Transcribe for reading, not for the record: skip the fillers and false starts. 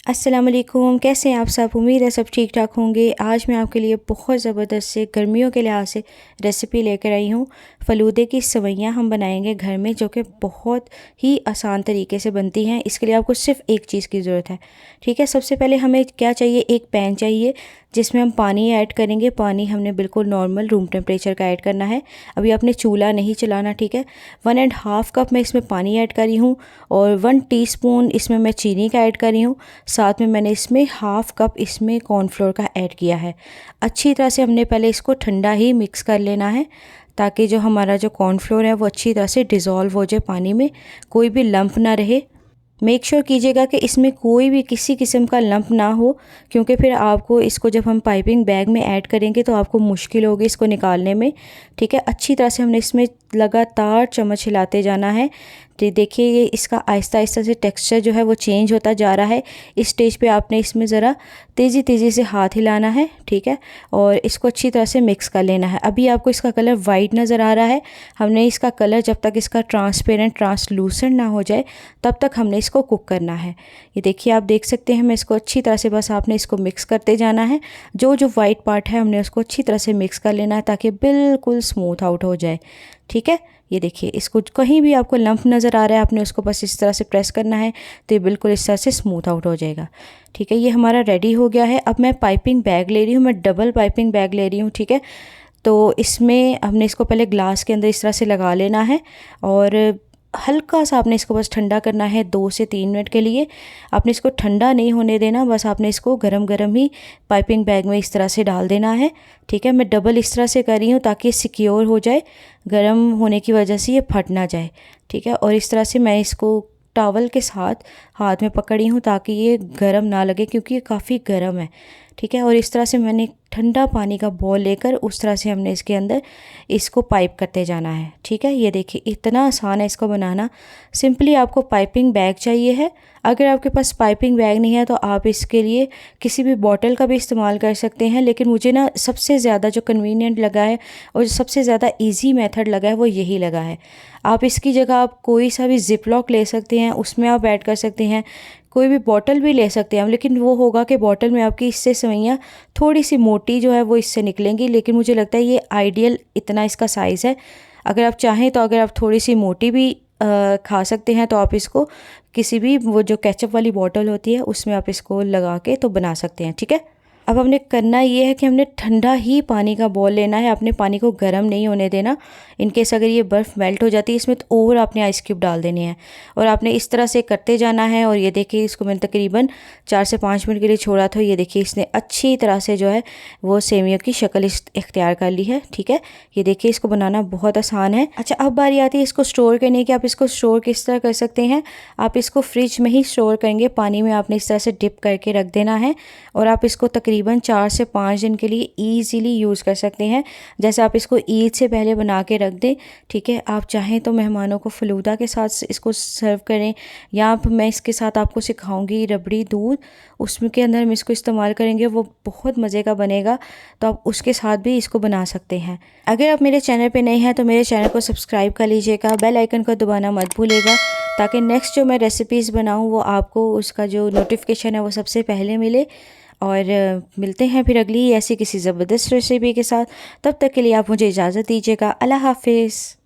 अस्सलाम वालेकुम, कैसे हैं आप सब। उम्मीद है सब ठीक ठाक होंगे। आज मैं आपके लिए बहुत ज़बरदस्त से गर्मियों के लिहाज से रेसिपी लेकर आई हूँ। फ़लूदे की सेवइयाँ हम बनाएंगे घर में, जो कि बहुत ही आसान तरीके से बनती हैं। इसके लिए आपको सिर्फ एक चीज़ की ज़रूरत है, ठीक है। सबसे पहले हमें क्या चाहिए, एक पैन चाहिए जिसमें हम पानी ऐड करेंगे। पानी हमने बिल्कुल नॉर्मल रूम टेम्परेचर का ऐड करना है। अभी आपने चूल्हा नहीं चलाना, ठीक है। 1.5 कप मैं इसमें पानी ऐड कर रही हूँ और 1 टीस्पून इसमें मैं चीनी का ऐड कर रही हूँ। साथ में मैंने इसमें हाफ़ कप इसमें कॉर्नफ्लोर का ऐड किया है। अच्छी तरह से हमने पहले इसको ठंडा ही मिक्स कर लेना है, ताकि जो हमारा जो कॉर्नफ्लोर है वो अच्छी तरह से डिज़ोल्व हो जाए पानी में, कोई भी लंप ना रहे। मेक श्योर कीजिएगा कि इसमें कोई भी किसी किस्म का लंप ना हो, क्योंकि फिर आपको इसको जब हम पाइपिंग बैग में ऐड करेंगे तो आपको मुश्किल होगी इसको निकालने में, ठीक है। अच्छी तरह से हमने इसमें लगातार चम्मच हिलाते जाना है। तो देखिए ये इसका आहिस्ता आहिस्ता से टेक्सचर जो है वो चेंज होता जा रहा है। इस स्टेज पे आपने इसमें ज़रा तेज़ी तेज़ी से हाथ हिलाना है, ठीक है, और इसको अच्छी तरह से मिक्स कर लेना है। अभी आपको इसका कलर वाइट नज़र आ रहा है। हमने इसका कलर जब तक इसका ट्रांसपेरेंट ट्रांसलूसेंट ना हो जाए तब तक हमने इसको कुक करना है। ये देखिए आप देख सकते हैं, मैं इसको अच्छी तरह से बस आपने इसको मिक्स करते जाना है। जो जो वाइट पार्ट है हमने उसको अच्छी तरह से मिक्स कर लेना है, ताकि बिल्कुल स्मूथ आउट हो जाए, ठीक है। ये देखिए इसको कहीं भी आपको लंप नज़र आ रहा है, आपने उसको बस इस तरह से प्रेस करना है तो ये बिल्कुल इस तरह से स्मूथ आउट हो जाएगा, ठीक है। ये हमारा रेडी हो गया है। अब मैं पाइपिंग बैग ले रही हूँ, मैं डबल पाइपिंग बैग ले रही हूँ, ठीक है। तो इसमें हमने इसको पहले ग्लास के अंदर इस तरह से लगा लेना है और हल्का सा आपने इसको बस ठंडा करना है 2 से 3 मिनट के लिए। आपने इसको ठंडा नहीं होने देना, बस आपने इसको गरम गरम ही पाइपिंग बैग में इस तरह से डाल देना है, ठीक है। मैं डबल इस तरह से कर रही हूँ ताकि सिक्योर हो जाए, गर्म होने की वजह से ये फट ना जाए, ठीक है। और इस तरह से मैं इसको टॉवल के साथ हाथ में पकड़ी हूँ ताकि ये गर्म ना लगे, क्योंकि ये काफ़ी गर्म है, ठीक है। और इस तरह से मैंने ठंडा पानी का बॉल लेकर उस तरह से हमने इसके अंदर इसको पाइप करते जाना है, ठीक है। ये देखिए इतना आसान है इसको बनाना। सिंपली आपको पाइपिंग बैग चाहिए है। अगर आपके पास पाइपिंग बैग नहीं है तो आप इसके लिए किसी भी बॉटल का भी इस्तेमाल कर सकते हैं, लेकिन मुझे ना सबसे ज़्यादा जो कन्वीनियंट लगा है और सबसे ज़्यादा ईजी मेथड लगा है वो यही लगा है। आप इसकी जगह आप कोई सा भी जिप लॉक ले सकते हैं, उसमें आप ऐड कर सकते हैं। कोई भी बॉटल भी ले सकते हैं हम, लेकिन वो होगा कि बॉटल में आपकी इससे सेवइयाँ थोड़ी सी मोटी जो है वो इससे निकलेंगी, लेकिन मुझे लगता है ये आइडियल इतना इसका साइज़ है। अगर आप चाहें तो अगर आप थोड़ी सी मोटी भी खा सकते हैं तो आप इसको किसी भी वो जो केचप वाली बॉटल होती है उसमें आप इसको लगा के तो बना सकते हैं, ठीक है। अब हमने करना ये है कि हमने ठंडा ही पानी का बॉल लेना है, आपने पानी को गर्म नहीं होने देना। इनकेस अगर ये बर्फ़ मेल्ट हो जाती है इसमें तो और आपने आइस क्यूब डाल देने हैं और आपने इस तरह से करते जाना है। और ये देखिए इसको मैंने तकरीबन 4 से 5 मिनट के लिए छोड़ा था। ये देखिए इसने अच्छी तरह से जो है वो सेवियों की शक्ल इख्तियार कर ली है, ठीक है। ये देखिए इसको बनाना बहुत आसान है। अच्छा, अब बारी आती है इसको स्टोर करने की। आप इसको स्टोर किस तरह कर सकते हैं, आप इसको फ्रिज में ही स्टोर करेंगे। पानी में आपने इस तरह से डिप करके रख देना है और आप इसको तकरीबन 4 से 5 दिन के लिए ईज़िली यूज़ कर सकते हैं। जैसे आप इसको ईद से पहले बना के रख दें, ठीक है। आप चाहें तो मेहमानों को फ़लूदा के साथ इसको सर्व करें, या आप मैं इसके साथ आपको सिखाऊंगी रबड़ी दूध, उसमें के अंदर हम इसको इस्तेमाल करेंगे, वो बहुत मज़े का बनेगा। तो आप उसके साथ भी इसको बना सकते हैं। अगर आप मेरे चैनल पे नए हैं तो मेरे चैनल को सब्सक्राइब कर लीजिएगा, बेल आइकन को दबाना मत भूलिएगा, ताकि नेक्स्ट जो मैं रेसिपीज़ बनाऊँ वो आपको उसका जो नोटिफिकेशन है वो सबसे पहले मिले। और मिलते हैं फिर अगली ऐसी किसी ज़बरदस्त रेसिपी के साथ। तब तक के लिए आप मुझे इजाज़त दीजिएगा। अल्लाह हाफिज़।